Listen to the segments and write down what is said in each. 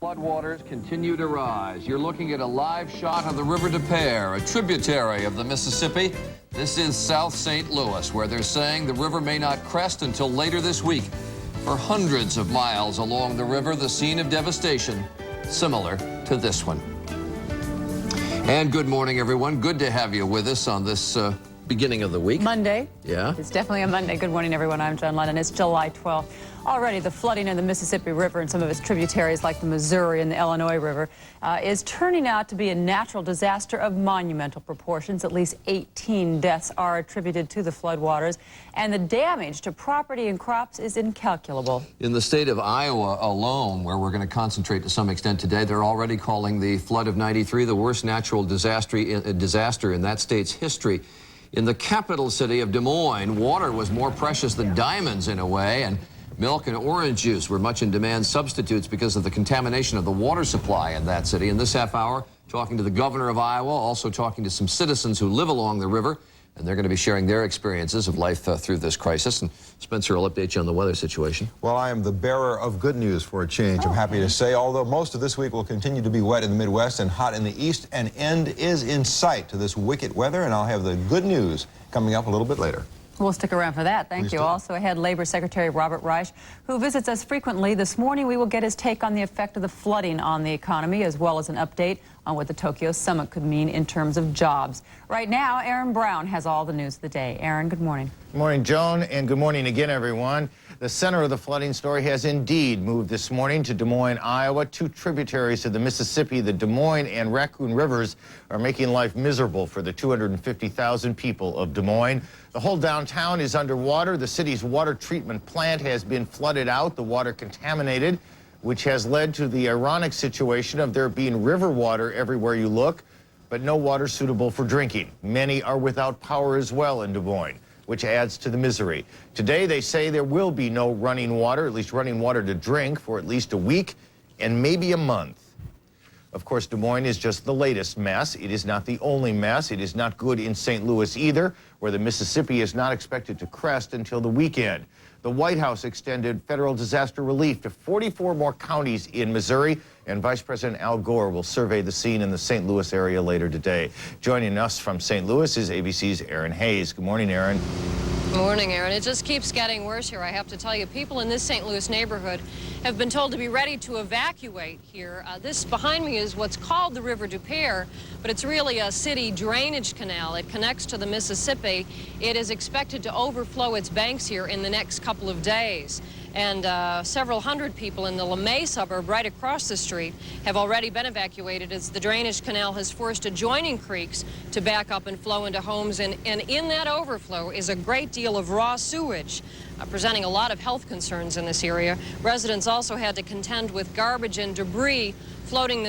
Floodwaters continue to rise. You're looking at a live shot of the River Des Peres, a tributary of the Mississippi. This is South St. Louis, where they're saying the river may not crest until later this week. For hundreds of miles along the river, the scene of devastation, similar to this one. And good morning, everyone. Good to have you with us on this beginning of the week. Monday. Yeah. It's definitely a Monday. Good morning, everyone. I'm John Lennon. It's July 12th. Already, the flooding in the Mississippi River and some of its tributaries like the Missouri and the Illinois River is turning out to be a natural disaster of monumental proportions. At least 18 deaths are attributed to the floodwaters, and the damage to property and crops is incalculable. In the state of Iowa alone, where we're going to concentrate to some extent today, they're already calling the flood of '93 the worst natural disaster in that state's history. In the capital city of Des Moines, water was more precious than diamonds in a way, and milk and orange juice were much in demand substitutes because of the contamination of the water supply in that city. In this half hour, talking to the governor of Iowa, also talking to some citizens who live along the river, and they're going to be sharing their experiences of life through this crisis. And Spencer will update you on the weather situation. Well, I am the bearer of good news for a change, I'm happy to say, although most of this week will continue to be wet in the Midwest and hot in the East. An end is in sight to this wicked weather, and I'll have the good news coming up a little bit later. We'll stick around for that. Thank Please you. do. Also ahead, Labor Secretary Robert Reich, who visits us frequently. This morning, we will get his take on the effect of the flooding on the economy, as well as an update on what the Tokyo summit could mean in terms of jobs. Right now, Aaron Brown has all the news of the day. Aaron, good morning. Good morning, Joan, and good morning again, everyone. The center of the flooding story has indeed moved this morning to Des Moines, Iowa. Two tributaries of the Mississippi, the Des Moines and Raccoon Rivers, are making life miserable for the 250,000 people of Des Moines. The whole downtown is underwater. The city's water treatment plant has been flooded out, the water contaminated, which has led to the ironic situation of there being river water everywhere you look, but no water suitable for drinking. Many are without power as well in Des Moines, which adds to the misery. Today, they say there will be no running water, at least running water to drink, for at least a week and maybe a month. Of course, Des Moines is just the latest mess. It is not the only mess. It is not good in St. Louis either, where the Mississippi is not expected to crest until the weekend. The White House extended federal disaster relief to 44 more counties in Missouri, and Vice President Al Gore will survey the scene in the St. Louis area later today. Joining us from St. Louis is ABC's Aaron Hayes. Good morning, Aaron. Good morning, Aaron. It just keeps getting worse here, I have to tell you. People in this St. Louis neighborhood have been told to be ready to evacuate here. This behind me is what's called the River Des Peres, but it's really a city drainage canal. It connects to the Mississippi. It is expected to overflow its banks here in the next couple of days. And several hundred people in the LeMay suburb right across the street have already been evacuated as the drainage canal has forced adjoining creeks to back up and flow into homes. And in that overflow is a great deal of raw sewage, presenting a lot of health concerns in this area. Residents also had to contend with garbage and debris floating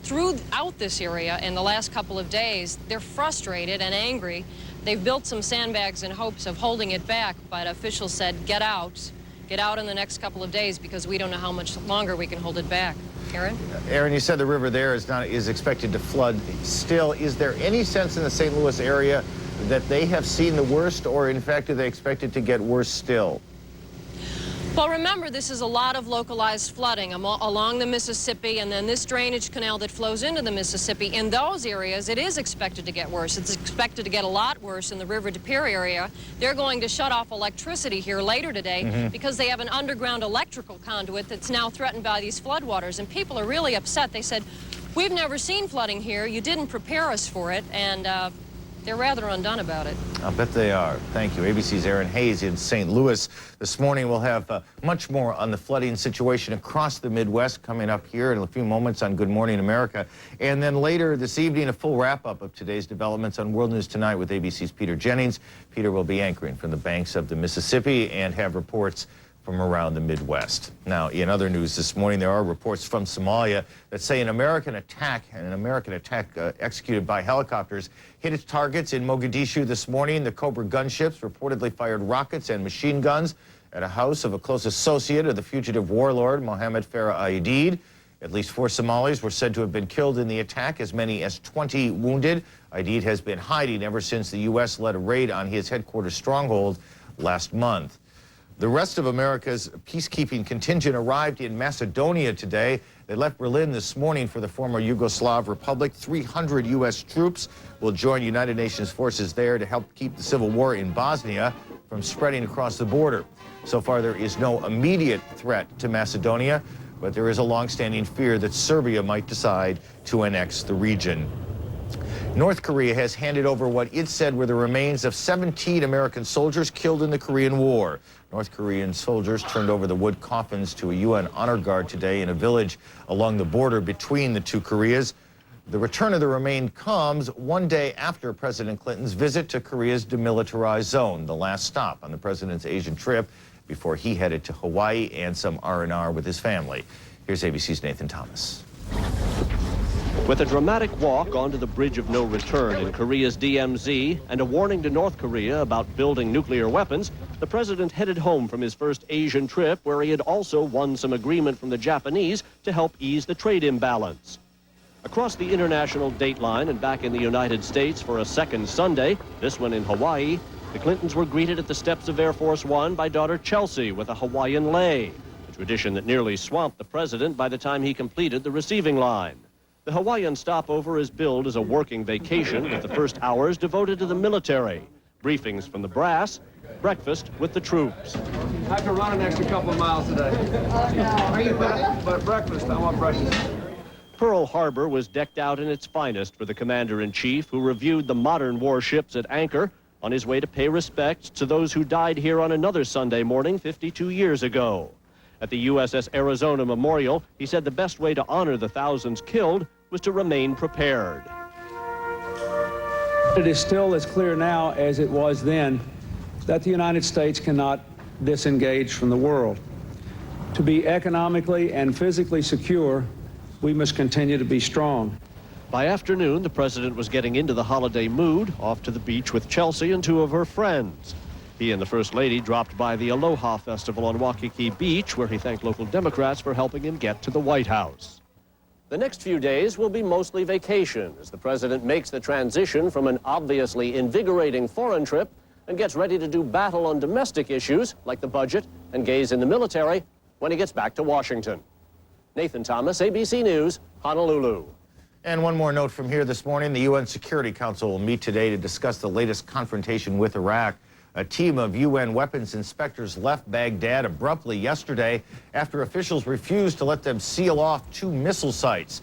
throughout this in the last couple of days. They're frustrated and angry. They've built some sandbags in hopes of holding it back, but officials said, get out. Get out in the next couple of days because we don't know how much longer we can hold it back. Aaron? Aaron, you said the river there is expected to flood still. Is there any sense in the St. Louis area that they have seen the worst, or in fact, do they expect it to get worse still? Well, remember, this is a lot of localized flooding along the Mississippi, and then this drainage canal that flows into the Mississippi. In those areas, it is expected to get worse. It's expected to get a lot worse in the River Des Peres area. They're going to shut off electricity here later today because they have an underground electrical conduit that's now threatened by these floodwaters, and people are really upset. They said, we've never seen flooding here. You didn't prepare us for it, and they're rather undone about it. I'll bet they are. Thank you. ABC's Aaron Hayes in St. Louis. This morning we'll have much more on the flooding situation across the Midwest coming up here in a few moments on Good Morning America. And then later this evening, a full wrap-up of today's developments on World News Tonight with ABC's Peter Jennings. Peter will be anchoring from the banks of the Mississippi and have reports from around the Midwest. Now, in other news this morning, there are reports from Somalia that say an American attack executed by helicopters hit its targets in Mogadishu this morning. The Cobra gunships reportedly fired rockets and machine guns at a house of a close associate of the fugitive warlord Mohammed Farah Aidid. At least 4 Somalis were said to have been killed in the attack, as many as 20 wounded. Aidid has been hiding ever since the U.S. led a raid on his headquarters stronghold last month. The rest of America's peacekeeping contingent arrived in Macedonia today. They left Berlin this morning for the former Yugoslav Republic. 300 U.S. troops will join United Nations forces there to help keep the civil war in Bosnia from spreading across the border. So far, there is no immediate threat to Macedonia, but there is a long-standing fear that Serbia might decide to annex the region. North Korea has handed over what it said were the remains of 17 American soldiers killed in the Korean War. North Korean soldiers turned over the wood coffins to a UN honor guard today in a village along the border between the two Koreas. The return of the remains comes one day after President Clinton's visit to Korea's demilitarized zone, the last stop on the president's Asian trip before he headed to Hawaii and some R&R with his family. Here's ABC's Nathan Thomas. With a dramatic walk onto the bridge of no return in Korea's DMZ and a warning to North Korea about building nuclear weapons, the president headed home from his first Asian trip, where he had also won some agreement from the Japanese to help ease the trade imbalance. Across the international dateline and back in the United States for a second Sunday, this one in Hawaii, the Clintons were greeted at the steps of Air Force One by daughter Chelsea with a Hawaiian lei, a tradition that nearly swamped the president by the time he completed the receiving line. The Hawaiian stopover is billed as a working vacation, with the first hours devoted to the military, briefings from the brass, breakfast with the troops. I have to run an extra couple of miles today. Oh, no. Are you ready? But breakfast, I want breakfast. Pearl Harbor was decked out in its finest for the commander-in-chief, who reviewed the modern warships at anchor on his way to pay respects to those who died here on another Sunday morning 52 years ago. At the USS Arizona Memorial, he said the best way to honor the thousands killed was to remain prepared. It is still as clear now as it was then that the United States cannot disengage from the world. To be economically and physically secure, we must continue to be strong. By afternoon, the president was getting into the holiday mood, off to the beach with Chelsea and two of her friends. He and the First Lady dropped by the Aloha Festival on Waikiki Beach, where he thanked local Democrats for helping him get to the White House. The next few days will be mostly vacation as the president makes the transition from an obviously invigorating foreign trip and gets ready to do battle on domestic issues like the budget and gays in the military when he gets back to Washington. Nathan Thomas, ABC News, Honolulu. And one more note from here this morning. The UN Security Council will meet today to discuss the latest confrontation with Iraq. A team of UN weapons inspectors left Baghdad abruptly yesterday after officials refused to let them seal off 2 missile sites.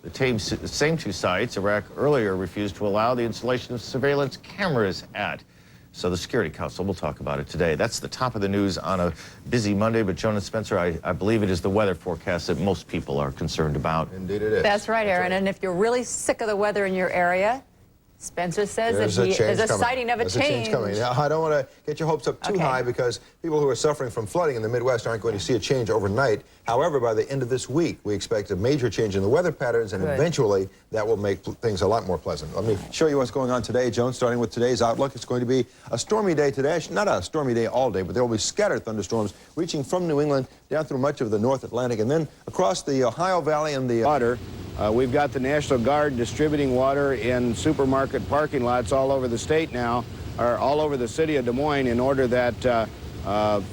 The same 2 sites Iraq earlier refused to allow the installation of surveillance cameras at. So the Security Council will talk about it today. That's the top of the news on a busy Monday. But Jonas Spencer, I believe it is the weather forecast that most people are concerned about. Indeed it is. That's right, Aaron. And if you're really sick of the weather in your area, Spencer says there's a sighting of a change coming. Now, I don't want to get your hopes up too high, because people who are suffering from flooding in the Midwest aren't going to see a change overnight. However, by the end of this week, we expect a major change in the weather patterns, and eventually that will make things a lot more pleasant. Let me show you what's going on today, Joan, starting with today's outlook. It's going to be a stormy day today. Not a stormy day all day, but there will be scattered thunderstorms reaching from New England down through much of the North Atlantic and then across the Ohio Valley and the water. We've got the National Guard distributing water in supermarket parking lots all over the state now, or all over the city of Des Moines, in order that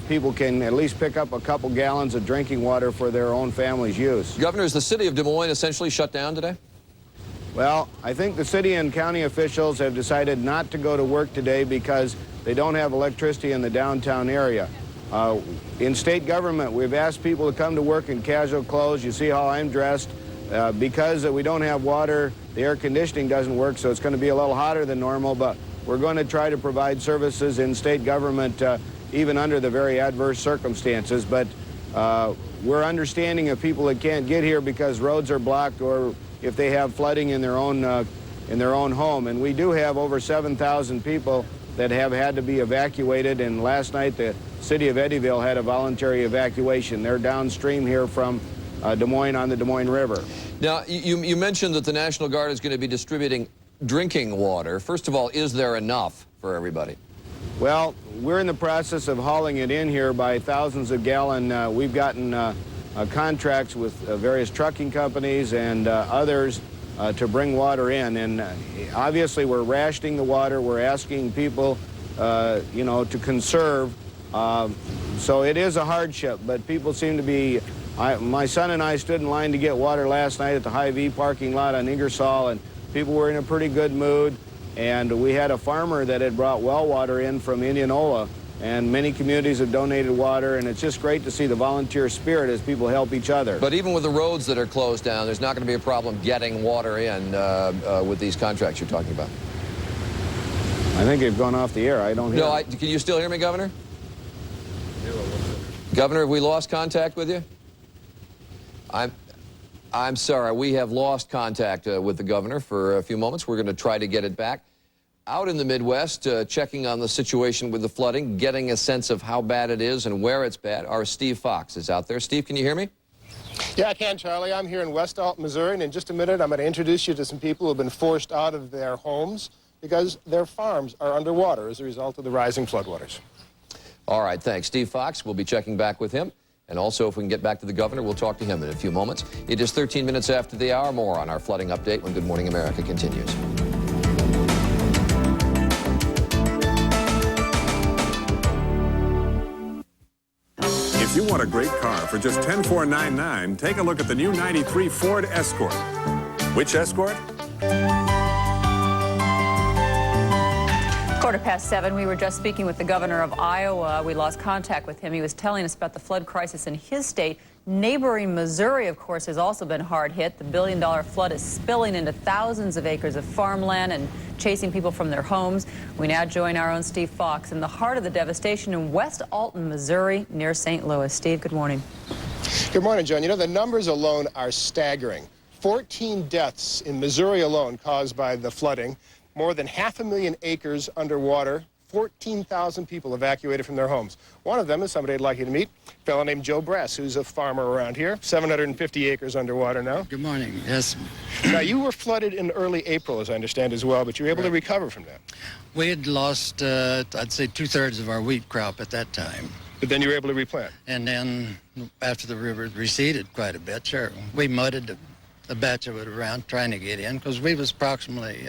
people can at least pick up a couple gallons of drinking water for their own family's use. Governor, is the city of Des Moines essentially shut down today? Well, I think the city and county officials have decided not to go to work today because they don't have electricity in the downtown area. In state government, we've asked people to come to work in casual clothes. You see how I'm dressed. Because we don't have water, the air conditioning doesn't work, so it's going to be a little hotter than normal, but we're going to try to provide services in state government even under the very adverse circumstances. But we're understanding of people that can't get here because roads are blocked, or if they have flooding in their own home. And we do have over 7,000 people that have had to be evacuated, and last night the city of Eddyville had a voluntary evacuation. They're downstream here from Des Moines on the Des Moines River. Now, you mentioned that the National Guard is going to be distributing drinking water. First of all, is there enough for everybody? Well, we're in the process of hauling it in here by thousands of gallons. We've gotten contracts with various trucking companies and others to bring water in. And obviously, we're rationing the water. We're asking people, to conserve. So it is a hardship, but people seem to be My son and I stood in line to get water last night at the Hy-Vee parking lot on Ingersoll, and people were in a pretty good mood. And we had a farmer that had brought well water in from Indianola, and many communities have donated water, and it's just great to see the volunteer spirit as people help each other. But even with the roads that are closed down, there's not going to be a problem getting water in with these contracts you're talking about. I think they've gone off the air. I don't hear. No, can you still hear me, Governor? Governor, have we lost contact with you? I'm sorry. We have lost contact with the governor for a few moments. We're going to try to get it back. Out in the Midwest, checking on the situation with the flooding, getting a sense of how bad it is and where it's bad. Our Steve Fox is out there. Steve, can you hear me? Yeah, I can, Charlie. I'm here in West Alton, Missouri, and in just a minute I'm going to introduce you to some people who have been forced out of their homes because their farms are underwater as a result of the rising floodwaters. All right, thanks. Steve Fox, we'll be checking back with him. And also, if we can get back to the governor, we'll talk to him in a few moments. It is 13 minutes after the hour. More on our flooding update when Good Morning America continues. If you want a great car for just $10,499, take a look at the new 93 Ford Escort. Which Escort? 7:15. We were just speaking with the governor of Iowa. We lost contact with him. He was telling us about the flood crisis in his state. Neighboring Missouri, of course, has also been hard hit. The billion-dollar flood is spilling into thousands of acres of farmland and chasing people from their homes. We now join our own Steve Fox in the heart of the devastation in West Alton, Missouri, near St. Louis. Steve, good morning. Good morning, John. You know, the numbers alone are staggering. 14 deaths in Missouri alone caused by the flooding. More than 500,000 acres underwater, 14,000 people evacuated from their homes. One of them is somebody I'd like you to meet, a fellow named Joe Bress, who's a farmer around here, 750 acres underwater now. Good morning, yes. Now, you were flooded in early April, as I understand, as well, but you were able to recover from that. We had lost, I'd say, 2/3 of our wheat crop at that time. But then you were able to replant. And then, after the river receded quite a bit, sure, we mudded the batch of it around trying to get in, because we was approximately...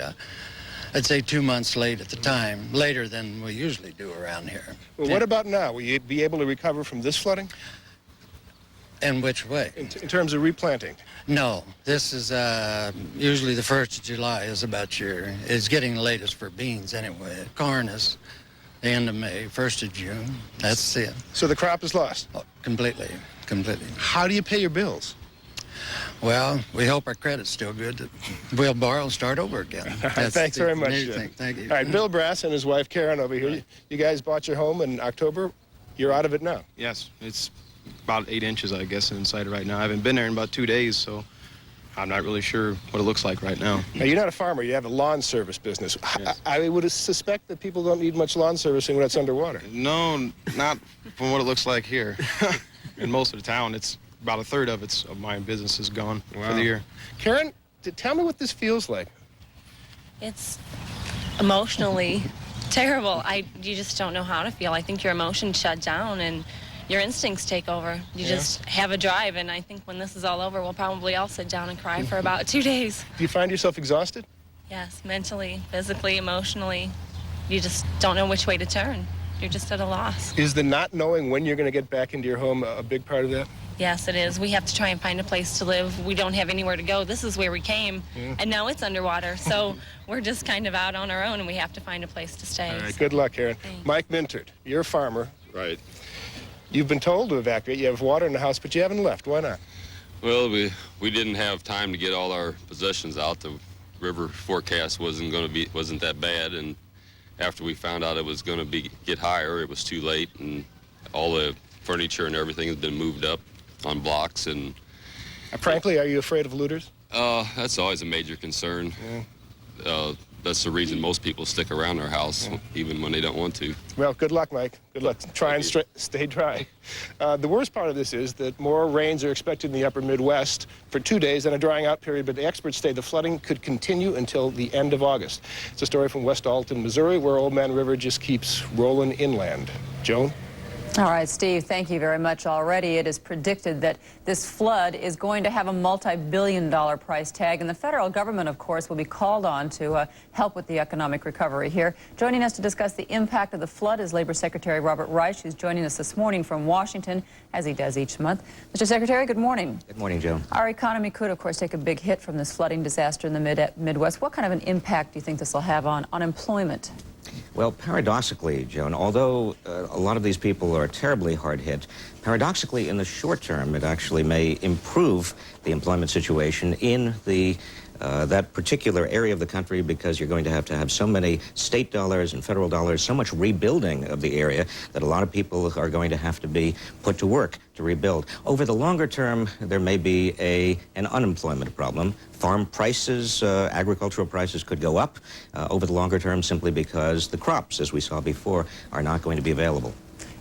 I'd say 2 months late at the time, later than we usually do around here. Well, what about now? Will you be able to recover from this flooding? In which way? In terms of replanting? No, this is usually the 1st of July is about it's getting the latest for beans anyway. Corn is the end of May, 1st of June, that's it. So the crop is lost? Oh, completely. How do you pay your bills? Well, we hope our credit's still good. We'll borrow and start over again. Thanks very much. Thank you. All right, Bill Brass and his wife Karen over here. You guys bought your home in October. You're out of it now. Yes, it's about 8 inches, I guess, inside right now. I haven't been there in about 2 days, so I'm not really sure what it looks like right now. Now, you're not a farmer. You have a lawn service business. Yes. I would suspect that people don't need much lawn servicing when it's underwater. No, not from what it looks like here. In most of the town, it's about 1/3 of my business is gone for the year. Karen, tell me what this feels like. It's emotionally terrible. You just don't know how to feel. I think your emotions shut down and your instincts take over. You just have a drive, and I think when this is all over, we'll probably all sit down and cry for about 2 days. Do you find yourself exhausted? Yes, mentally, physically, emotionally. You just don't know which way to turn. You're just at a loss. Is the not knowing when you're going to get back into your home a big part of that? Yes, it is. We have to try and find a place to live. We don't have anywhere to go. This is where we came, and now it's underwater. So we're just kind of out on our own, and we have to find a place to stay. All right, good luck, Karen. Thanks. Mike Mintert, you're a farmer. Right. You've been told to evacuate. You have water in the house, but you haven't left. Why not? Well, we didn't have time to get all our possessions out. The river forecast wasn't that bad, and after we found out it was going to get higher, it was too late, and all the furniture and everything has been moved up on blocks. And frankly, are you afraid of looters? That's always a major concern. That's the reason most people stick around their house, even when they don't want to. Well, good luck, Mike. Good luck. Try and stay dry. The worst part of this is that more rains are expected in the upper Midwest for 2 days and a drying out period, but the experts say the flooding could continue until the end of August. It's a story from West Alton, Missouri, where Old Man River just keeps rolling inland. Joan? All right, Steve, thank you very much. Already it is predicted that this flood is going to have a multi-billion-dollar price tag, and the federal government, of course, will be called on to help with the economic recovery here. Joining us to discuss the impact of the flood is Labor Secretary Robert Reich, who's joining us this morning from Washington, as he does each month. Mr. Secretary, good morning. Good morning, Joan. Our economy could, of course, take a big hit from this flooding disaster in the Midwest. What kind of an impact do you think this will have on unemployment? Well, paradoxically, Joan, although a lot of these people are terribly hard hit, paradoxically, in the short term, it actually may improve the employment situation in that particular area of the country, because you're going to have so many state dollars and federal dollars, so much rebuilding of the area that a lot of people are going to have to be put to work to rebuild. Over the longer term, there may be an unemployment problem. Farm prices, agricultural prices could go up over the longer term simply because the crops, as we saw before, are not going to be available.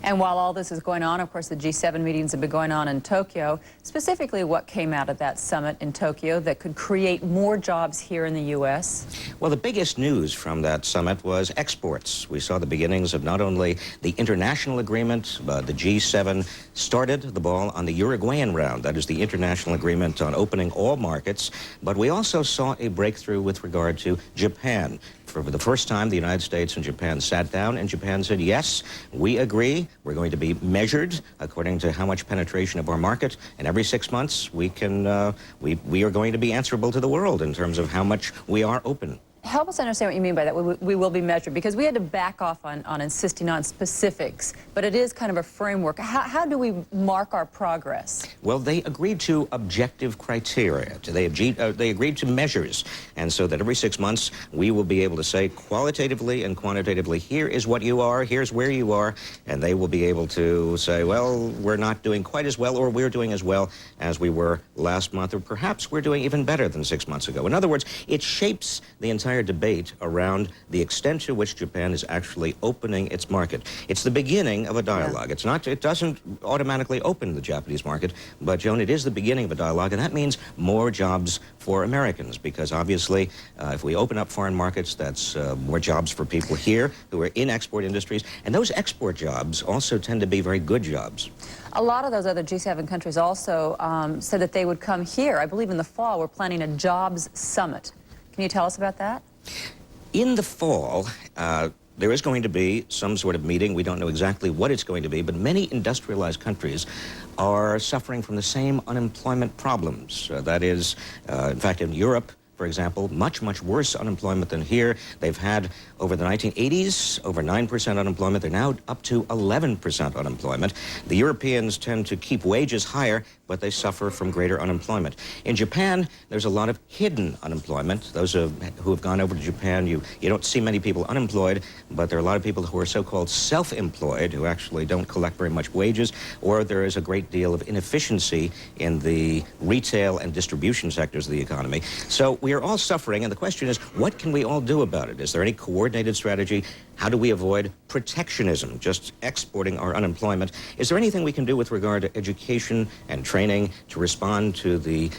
And while all this is going on, of course, the G7 meetings have been going on in Tokyo. Specifically, what came out of that summit in Tokyo that could create more jobs here in the U.S.? Well, the biggest news from that summit was exports. We saw the beginnings of not only the international agreement, but the G7 started the ball on the Uruguayan round. That is the international agreement on opening all markets. But we also saw a breakthrough with regard to Japan. For the first time, the United States and Japan sat down, and Japan said, yes, we agree. We're going to be measured according to how much penetration of our market, and every 6 months we are going to be answerable to the world in terms of how much we are open. Help us understand what you mean by that. We will be measured, because we had to back off on insisting on specifics, but it is kind of a framework. How do we mark our progress? Well, they agreed to objective criteria. They agreed to measures, and so that every 6 months we will be able to say qualitatively and quantitatively, here is what you are, here's where you are, and they will be able to say, well, we're not doing quite as well, or we're doing as well as we were last month, or perhaps we're doing even better than 6 months ago. In other words, it shapes the entire debate around the extent to which Japan is actually opening its market. It's the beginning of a dialogue. Yeah. It doesn't automatically open the Japanese market, but Joan, it is the beginning of a dialogue, and that means more jobs for Americans, because obviously if we open up foreign markets, that's more jobs for people here who are in export industries, and those export jobs also tend to be very good jobs. A lot of those other G7 countries also said that they would come here. I believe in the fall we're planning a jobs summit. Can you tell us about that? In the fall, there is going to be some sort of meeting. We don't know exactly what it's going to be, but many industrialized countries are suffering from the same unemployment problems. That is, in fact, in Europe, for example, much, much worse unemployment than here. They've had, over the 1980s, over 9% unemployment. They're now up to 11% unemployment. The Europeans tend to keep wages higher, but they suffer from greater unemployment. In Japan, there's a lot of hidden unemployment. Those who have gone over to Japan, you don't see many people unemployed, but there are a lot of people who are so-called self-employed, who actually don't collect very much wages, or there is a great deal of inefficiency in the retail and distribution sectors of the economy. So we are all suffering, and the question is, what can we all do about it? Is there any coordinated strategy? How do we avoid protectionism, just exporting our unemployment? Is there anything we can do with regard to education and training to respond to the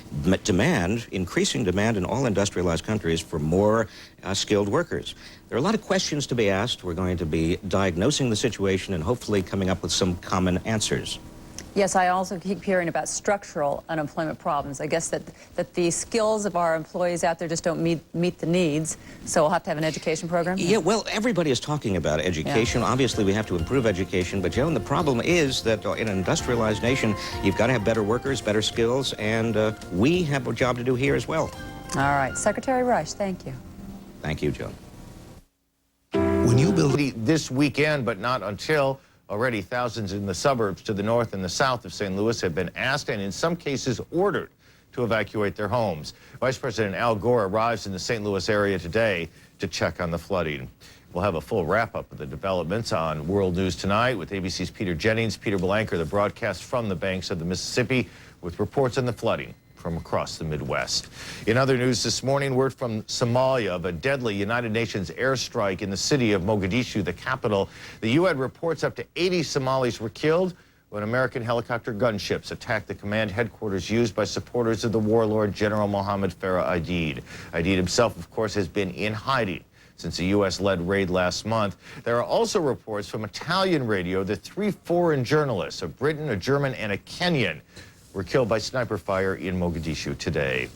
demand, increasing demand in all industrialized countries for more skilled workers? There are a lot of questions to be asked. We're going to be diagnosing the situation and hopefully coming up with some common answers. Yes, I also keep hearing about structural unemployment problems. I guess that the skills of our employees out there just don't meet the needs, so we'll have to have an education program? Yeah, well, everybody is talking about education. Yeah. Obviously, we have to improve education, but, Joan, the problem is that in an industrialized nation, you've got to have better workers, better skills, and we have a job to do here as well. All right. Secretary Reich, thank you. Thank you, Joan. When you build this weekend, but not until... Already, thousands in the suburbs to the north and the south of St. Louis have been asked and in some cases ordered to evacuate their homes. Vice President Al Gore arrives in the St. Louis area today to check on the flooding. We'll have a full wrap-up of the developments on World News Tonight with ABC's Peter Jennings. Peter will anchor the broadcast from the banks of the Mississippi with reports on the flooding from across the Midwest. In other news this morning, word from Somalia of a deadly United Nations airstrike in the city of Mogadishu, the capital. The UN reports up to 80 Somalis were killed when American helicopter gunships attacked the command headquarters used by supporters of the warlord General Mohammed Farah Aidid. Aidid himself, of course, has been in hiding since a U.S.-led raid last month. There are also reports from Italian radio that 3 foreign journalists, a Briton, a German, and a Kenyan, were killed by sniper fire in Mogadishu today.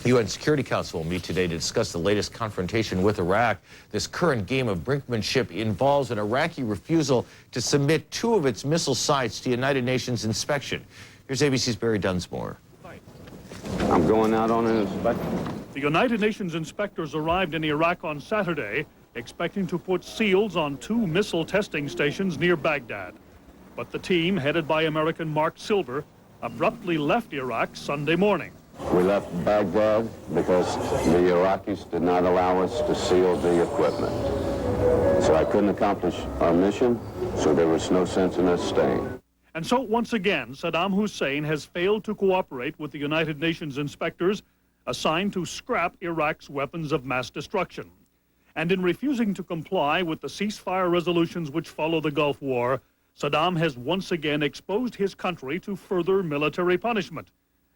The UN Security Council will meet today to discuss the latest confrontation with Iraq. This current game of brinkmanship involves an Iraqi refusal to submit 2 of its missile sites to United Nations inspection. Here's ABC's Barry Dunsmore. I'm going out on an inspection. The United Nations inspectors arrived in Iraq on Saturday, expecting to put seals on 2 missile testing stations near Baghdad. But the team, headed by American Mark Silver, abruptly left Iraq Sunday morning. We left Baghdad because the Iraqis did not allow us to seal the equipment. So I couldn't accomplish our mission, so there was no sense in us staying. And so once again, Saddam Hussein has failed to cooperate with the United Nations inspectors assigned to scrap Iraq's weapons of mass destruction. And in refusing to comply with the ceasefire resolutions which follow the Gulf War, Saddam has once again exposed his country to further military punishment.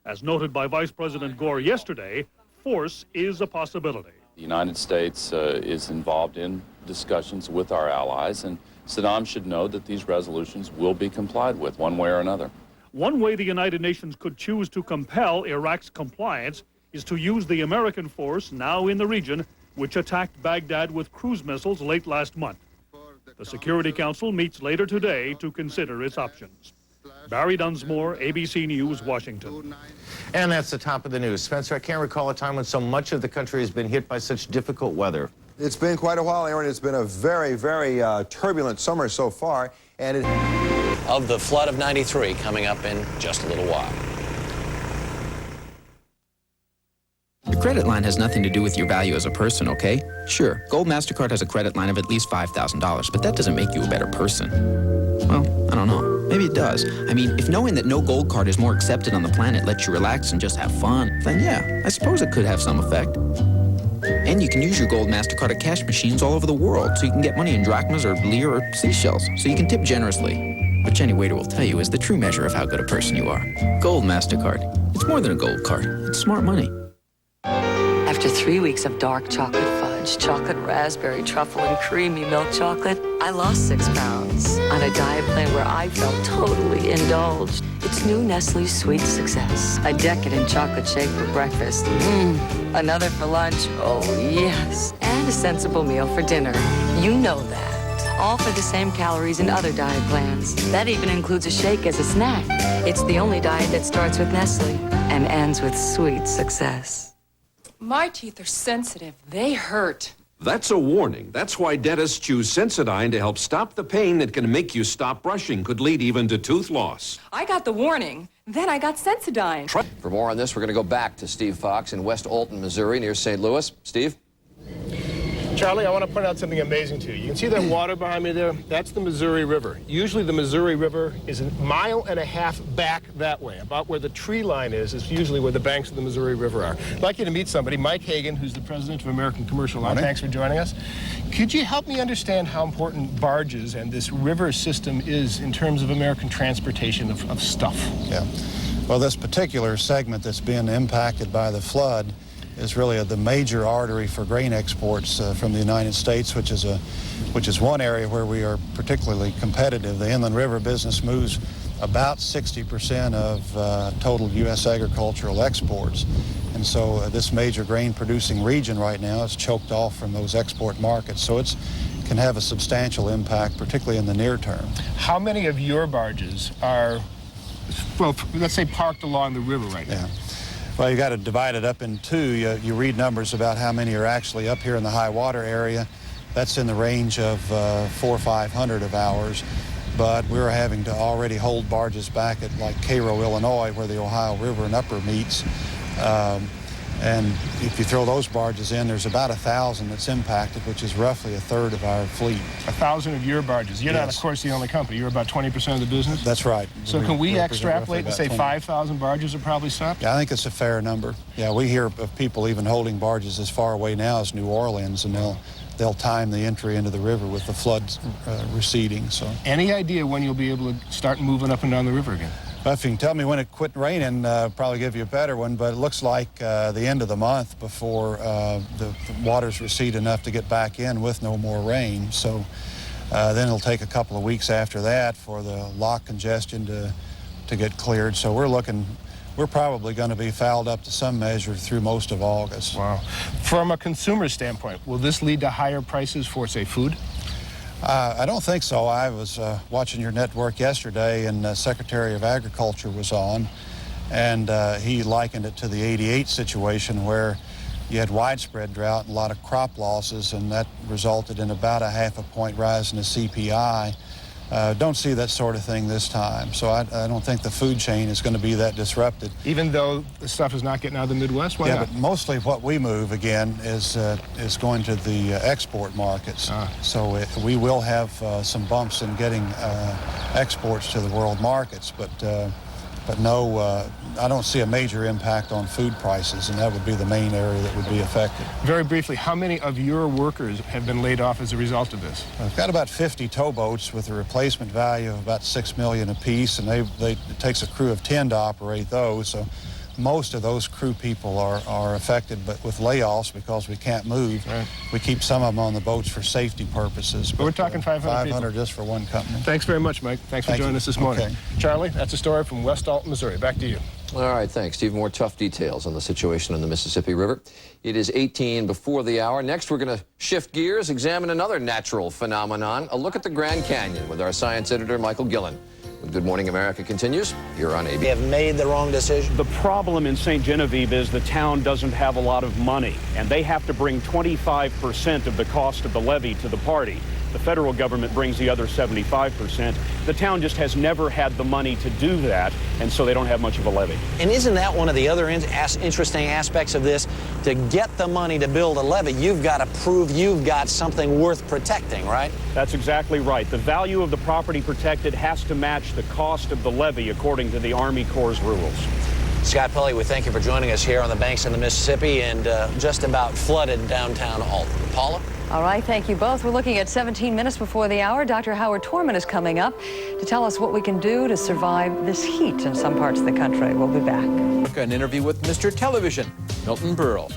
As noted by Vice President Gore yesterday, force is a possibility. The United States is involved in discussions with our allies, and Saddam should know that these resolutions will be complied with one way or another. One way the United Nations could choose to compel Iraq's compliance is to use the American force now in the region, which attacked Baghdad with cruise missiles late last month. The Security Council meets later today to consider its options. Barry Dunsmore, ABC News, Washington. And that's the top of the news. Spencer, I can't recall a time when so much of the country has been hit by such difficult weather. It's been quite a while, Aaron. It's been a very, very turbulent summer so far. And of the flood of '93 coming up in just a little while. Your credit line has nothing to do with your value as a person, okay? Sure, Gold MasterCard has a credit line of at least $5,000, but that doesn't make you a better person. Well, I don't know. Maybe it does. I mean, if knowing that no gold card is more accepted on the planet lets you relax and just have fun, then yeah, I suppose it could have some effect. And you can use your Gold MasterCard at cash machines all over the world, so you can get money in drachmas or lire or seashells, so you can tip generously. Which any waiter will tell you is the true measure of how good a person you are. Gold MasterCard. It's more than a gold card. It's smart money. After 3 weeks of dark chocolate fudge, chocolate raspberry, truffle, and creamy milk chocolate, I lost 6 pounds on a diet plan where I felt totally indulged. It's new Nestle Sweet Success, a decadent chocolate shake for breakfast. Another for lunch, oh yes, and a sensible meal for dinner. You know that. All for the same calories and other diet plans. That even includes a shake as a snack. It's the only diet that starts with Nestle and ends with sweet success. My teeth are sensitive. They hurt. That's a warning. That's why dentists choose Sensodyne to help stop the pain that can make you stop brushing, could lead even to tooth loss. I got the warning. Then I got Sensodyne. For more on this, we're going to go back to Steve Fox in West Alton, Missouri, near St. Louis. Steve? Charlie, I want to point out something amazing to you. You can see that water behind me there? That's the Missouri River. Usually the Missouri River is 1.5 miles back that way. About where the tree line is usually where the banks of the Missouri River are. I'd like you to meet somebody, Mike Hagan, who's the president of American Commercial Line. Thanks for joining us. Could you help me understand how important barges and this river system is in terms of American transportation of stuff? Yeah. Well, this particular segment that's been impacted by the flood is really the major artery for grain exports from the United States, which is one area where we are particularly competitive. The inland river business moves about 60% of total U.S. agricultural exports. And so this major grain producing region right now is choked off from those export markets. So it can have a substantial impact, particularly in the near term. How many of your barges are, well, let's say parked along the river right now? Well, you got to divide it up in two. You read numbers about how many are actually up here in the high water area. That's in the range of 400 or 500 of ours. But we're having to already hold barges back at like Cairo, Illinois, where the Ohio River and Upper meets. And if you throw those barges in, there's about 1,000 that's impacted, which is roughly 1/3 of our fleet. 1,000 of your barges. You're not, of course, the only company. You're about 20% of the business? That's right. So can we extrapolate and say 5,000 barges are probably stopped? Yeah, I think it's a fair number. Yeah, we hear of people even holding barges as far away now as New Orleans, and they'll time the entry into the river with the flood receding. So, any idea when you'll be able to start moving up and down the river again? Well, if you can tell me when it quit raining, probably give you a better one, but it looks like the end of the month before the waters recede enough to get back in with no more rain. So then it'll take a couple of weeks after that for the lock congestion to get cleared. So we're probably going to be fouled up to some measure through most of August. Wow. From a consumer standpoint, will this lead to higher prices for, say, food? I don't think so. I was watching your network yesterday, and Secretary of Agriculture was on, and he likened it to the '88 situation where you had widespread drought and a lot of crop losses, and that resulted in about a 0.5 point rise in the CPI. Don't see that sort of thing this time. So I don't think the food chain is going to be that disrupted. Even though the stuff is not getting out of the Midwest? Why not? But mostly what we move, again, is going to the export markets. So we will have some bumps in getting exports to the world markets, but no, I don't see a major impact on food prices, and that would be the main area that would be affected. Very briefly, how many of your workers have been laid off as a result of this? We've got about 50 towboats with a replacement value of about $6 million apiece, and it takes a crew of 10 to operate those. So most of those crew people are affected, but with layoffs because we can't move. Right. We keep some of them on the boats for safety purposes. But we're talking 500 people. Just for one company. Thanks very much, Mike. Thanks for joining us this morning. Okay. Charlie, that's a story from West Alton, Missouri. Back to you. All right, thanks, Steve. More tough details on the situation in the Mississippi River. It is 18 before the hour. Next, we're going to shift gears, examine another natural phenomenon, a look at the Grand Canyon with our science editor, Michael Gillen. Good Morning America continues here on ABC. They have made the wrong decision. The problem in St. Genevieve is the town doesn't have a lot of money, and they have to bring 25% of the cost of the levee to the party. The federal government brings the other 75%. The town just has never had the money to do that, and so they don't have much of a levee. And isn't that one of the other interesting aspects of this? To get the money to build a levee, you've got to prove you've got something worth protecting, right? That's exactly right. The value of the property protected has to match the cost of the levee according to the Army Corps' rules. Scott Pelley, we thank you for joining us here on the banks of the Mississippi and just about flooded downtown Alton. Paula? All right, thank you both. We're looking at 17 minutes before the hour. Dr. Howard Torman is coming up to tell us what we can do to survive this heat in some parts of the country. We'll be back. An interview with Mr. Television, Milton Berle.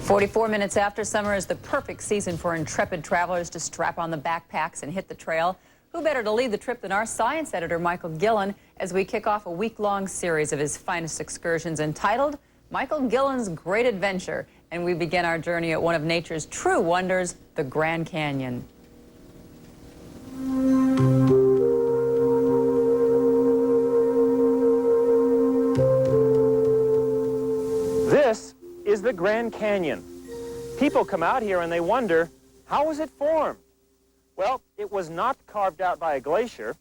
44 minutes after summer is the perfect season for intrepid travelers to strap on the backpacks and hit the trail. Who better to lead the trip than our science editor, Michael Gillen, as we kick off a week-long series of his finest excursions entitled Michael Gillen's Great Adventure. And we begin our journey at one of nature's true wonders, the Grand Canyon. This is the Grand Canyon. People come out here and they wonder, how was it formed? Well, it was not carved out by a glacier,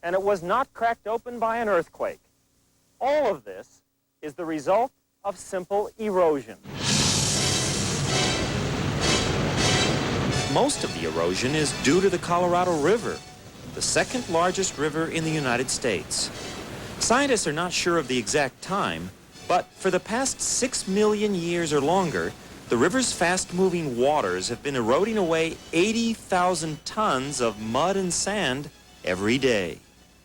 and it was not cracked open by an earthquake. All of this is the result of simple erosion. Most of the erosion is due to the Colorado River, the second largest river in the United States. Scientists are not sure of the exact time, but for the past 6 million years or longer, the river's fast-moving waters have been eroding away 80,000 tons of mud and sand every day.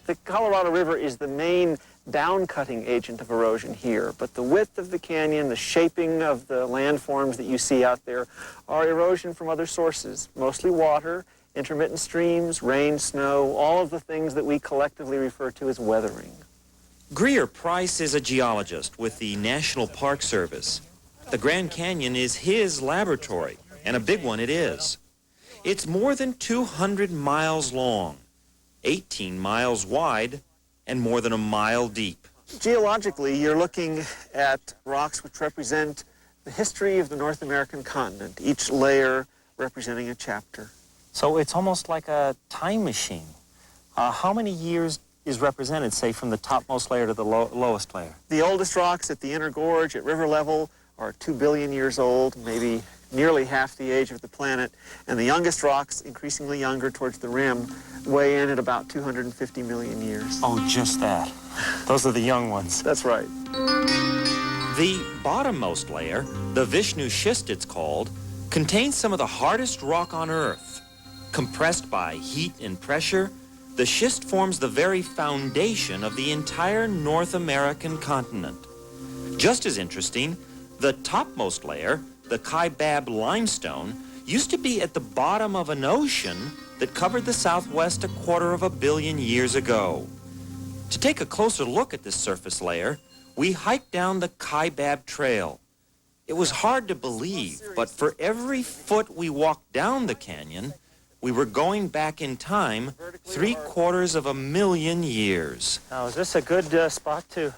The Colorado River is the main down-cutting agent of erosion here, but the width of the canyon, the shaping of the landforms that you see out there are erosion from other sources, mostly water, intermittent streams, rain, snow, all of the things that we collectively refer to as weathering. Greer Price is a geologist with the National Park Service. The Grand Canyon is his laboratory, and a big one it is. It's more than 200 miles long, 18 miles wide, and more than a mile deep. Geologically, you're looking at rocks which represent the history of the North American continent, each layer representing a chapter. So it's almost like a time machine. How many years is represented, say, from the topmost layer to the lowest layer? The oldest rocks at the inner gorge at river level are 2 billion years old, maybe nearly half the age of the planet, and the youngest rocks, increasingly younger towards the rim, weigh in at about 250 million years. Oh, just that. Those are the young ones. That's right. The bottommost layer, the Vishnu schist it's called, contains some of the hardest rock on Earth. Compressed by heat and pressure, The schist forms the very foundation of the entire North American continent. Just as interesting, the topmost layer, the Kaibab limestone, used to be at the bottom of an ocean that covered the Southwest 250 million years ago. To take a closer look at this surface layer, we hiked down the Kaibab Trail. It was hard to believe, but for every foot we walked down the canyon, we were going back in time 750,000 years. Now, is this a good spot to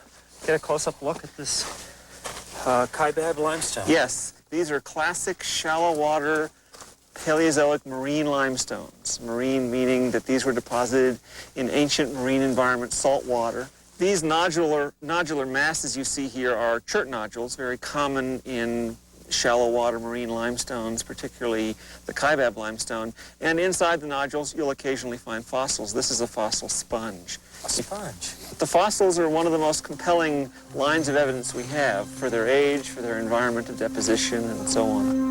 get a close-up look at this Kaibab limestone? Yes, these are classic shallow water Paleozoic marine limestones. Marine meaning that these were deposited in ancient marine environment, salt water. These nodular masses you see here are chert nodules, very common in shallow water marine limestones, particularly the Kaibab limestone. And inside the nodules, you'll occasionally find fossils. This is a fossil sponge. A sponge? The fossils are one of the most compelling lines of evidence we have for their age, for their environment of deposition, and so on.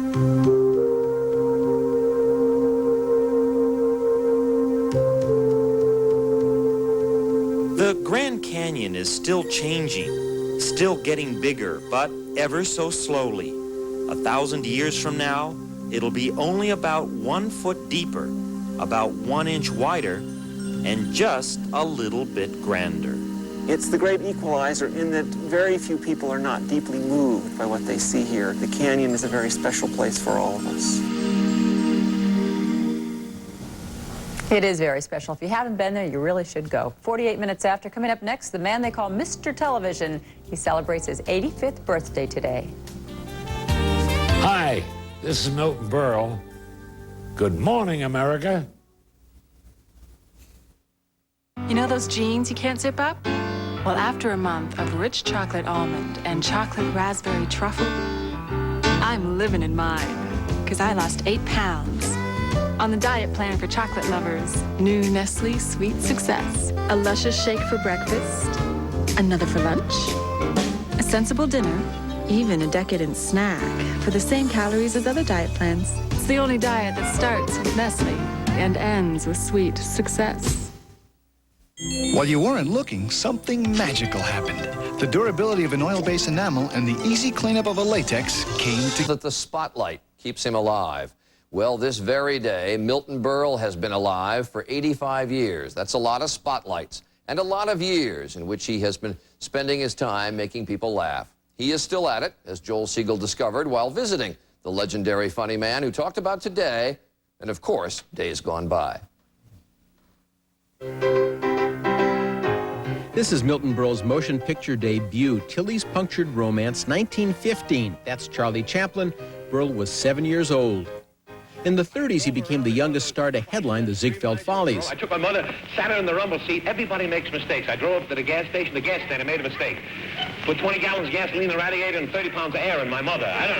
The Grand Canyon is still changing, still getting bigger, but ever so slowly. 1,000 years from now, it'll be only about 1 foot deeper, about 1 inch wider, and just a little bit grander. It's the great equalizer in that very few people are not deeply moved by what they see here. The canyon is a very special place for all of us. It is very special. If you haven't been there, you really should go. 48 minutes after, coming up next, the man they call Mr. Television. He celebrates his 85th birthday today. Hi, this is Milton Berle. Good morning, America. You know those jeans you can't zip up? Well, after a month of rich chocolate almond and chocolate raspberry truffle, I'm living in mine, because I lost 8 pounds. On the diet plan for chocolate lovers, new Nestle Sweet Success. A luscious shake for breakfast, another for lunch, a sensible dinner, even a decadent snack for the same calories as other diet plans. It's the only diet that starts with Nestle and ends with Sweet Success. While you weren't looking, something magical happened. The durability of an oil-based enamel and the easy cleanup of a latex came together. That the spotlight keeps him alive. Well, this very day, Milton Berle has been alive for 85 years. That's a lot of spotlights and a lot of years in which he has been spending his time making people laugh. He is still at it, as Joel Siegel discovered while visiting the legendary funny man who talked about today and, of course, days gone by. This is Milton Berle's motion picture debut, Tilly's Punctured Romance, 1915. That's Charlie Chaplin. Berle was 7 years old. In the 30s, he became the youngest star to headline the Ziegfeld Follies. I took my mother, sat her in the rumble seat. Everybody makes mistakes. I drove up to the gas station, the gas stand, I made a mistake. Put 20 gallons of gasoline in the radiator and 30 pounds of air in my mother. I don't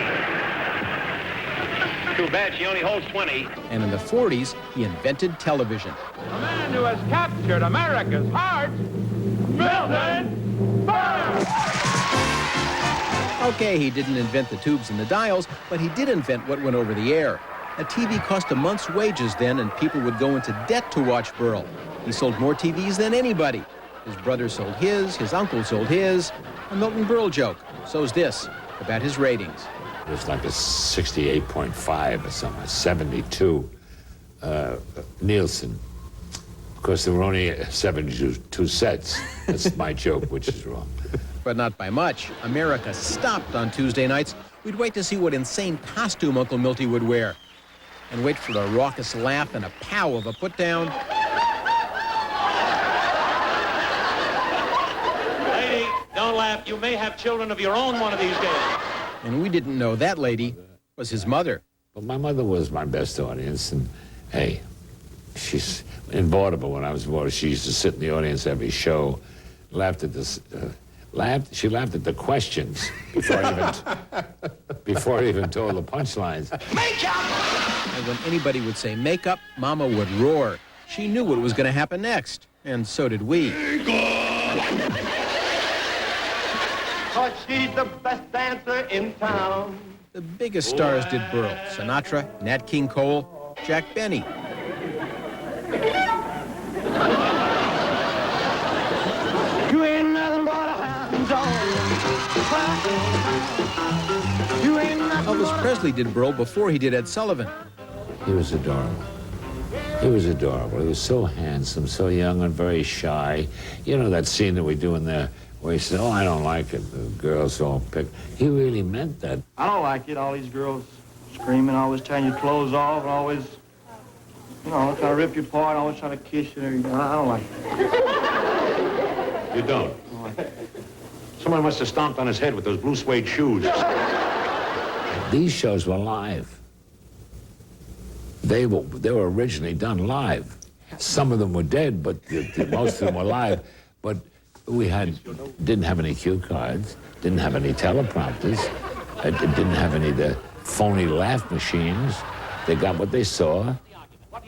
know. Too bad she only holds 20. And in the 40s, he invented television. A man who has captured America's heart, Milton Berle! Okay, he didn't invent the tubes and the dials, but he did invent what went over the air. A TV cost a month's wages then, and people would go into debt to watch Berle. He sold more TVs than anybody. His brother sold his uncle sold his. A Milton Berle joke. So's this, about his ratings. It was like a 68.5 or something, 72. Nielsen. Of course, there were only 72 sets. That's my joke, which is wrong. But not by much. America stopped on Tuesday nights. We'd wait to see what insane costume Uncle Milty would wear. And wait for the raucous laugh and a pow of a put-down. Lady, don't laugh. You may have children of your own one of these days. And we didn't know that lady was his mother. But my mother was my best audience, and hey, she's in Baltimore. When I was in Baltimore, she used to sit in the audience every show, laughed at this, she laughed at the questions before I even told the punchlines. Makeup! And when anybody would say makeup, Mama would roar. She knew what was going to happen next, and so did we. Cause she's the best dancer in town. The biggest stars did Berle. Sinatra, Nat King Cole, Jack Benny. Elvis Presley did Burl before he did Ed Sullivan. He was adorable. He was adorable. He was so handsome, so young and very shy. You know that scene that we do in there where he said, "Oh, I don't like it. The girls all pick." He really meant that. I don't like it. All these girls screaming, always tearing your clothes off, and always, you know, trying to rip you apart, always trying to kiss you. I don't like it. You don't? Someone must have stomped on his head with those blue suede shoes. These shows were live. They were originally done live. Some of them were dead, but most of them were live. But we didn't have any cue cards, didn't have any teleprompters, didn't have any of the phony laugh machines. They got what they saw,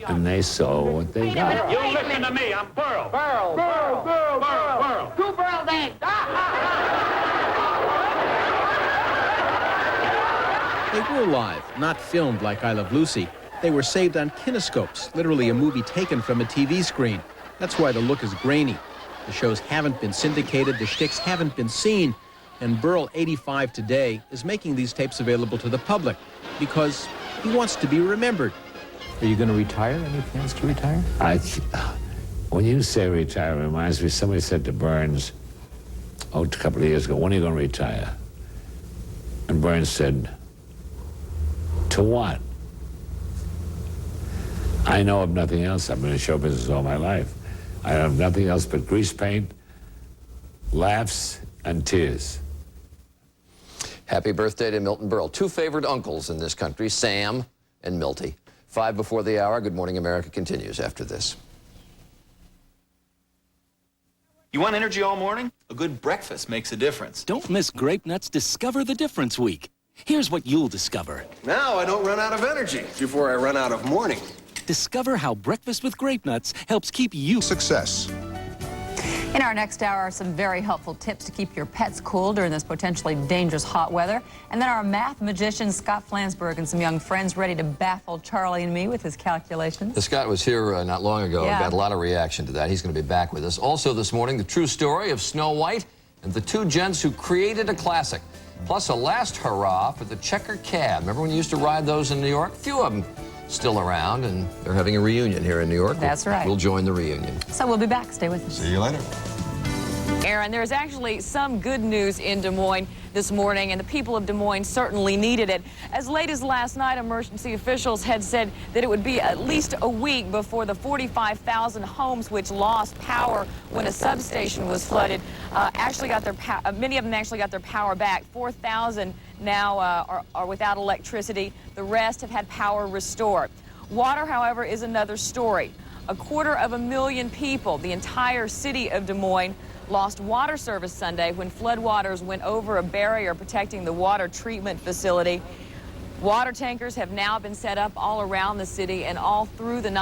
and they saw what they got. You listen to me. I'm Burl. Burl, Burl, Burl, Burl, Burl. Two Burl eggs. They were live, not filmed like I Love Lucy. They were saved on kinescopes, literally a movie taken from a TV screen. That's why the look is grainy. The shows haven't been syndicated, the shticks haven't been seen, and Burl, 85 today, is making these tapes available to the public because he wants to be remembered. Are you going to retire? Any plans to retire? When you say retire, it reminds me, somebody said to Burns, a couple of years ago, "When are you going to retire?" And Burns said, "To what? I know of nothing else. I've been in show business all my life. I have nothing else but grease paint, laughs, and tears." Happy birthday to Milton Berle. Two favorite uncles in this country, Sam and Milty. 5 before the hour. Good Morning America continues after this. You want energy all morning? A good breakfast makes a difference. Don't miss Grape Nuts Discover the Difference Week. Here's what you'll discover. Now I don't run out of energy before I run out of morning. Discover how breakfast with Grape Nuts helps keep you success. In our next hour are some very helpful tips to keep your pets cool during this potentially dangerous hot weather. And then our math magician, Scott Flansburgh, and some young friends ready to baffle Charlie and me with his calculations. Scott was here not long ago. Yeah. Got a lot of reaction to that. He's going to be back with us. Also this morning, the true story of Snow White and the two gents who created a classic. Plus a last hurrah for the checker cab. Remember when you used to ride those in New York? A few of them still around, and they're having a reunion here in New York. That's right. We'll join the reunion. So we'll be back. Stay with us. See you later. Aaron, there's actually some good news in Des Moines this morning, and the people of Des Moines certainly needed it. As late as last night, emergency officials had said that it would be at least a week before the 45,000 homes which lost power when a substation was flooded actually got their many of them actually got their power back. 4,000 now are without electricity. The rest have had power restored. Water, however, is another story. 250,000 people, the entire city of Des Moines, lost water service Sunday when floodwaters went over a barrier protecting the water treatment facility. Water tankers have now been set up all around the city and all through the night.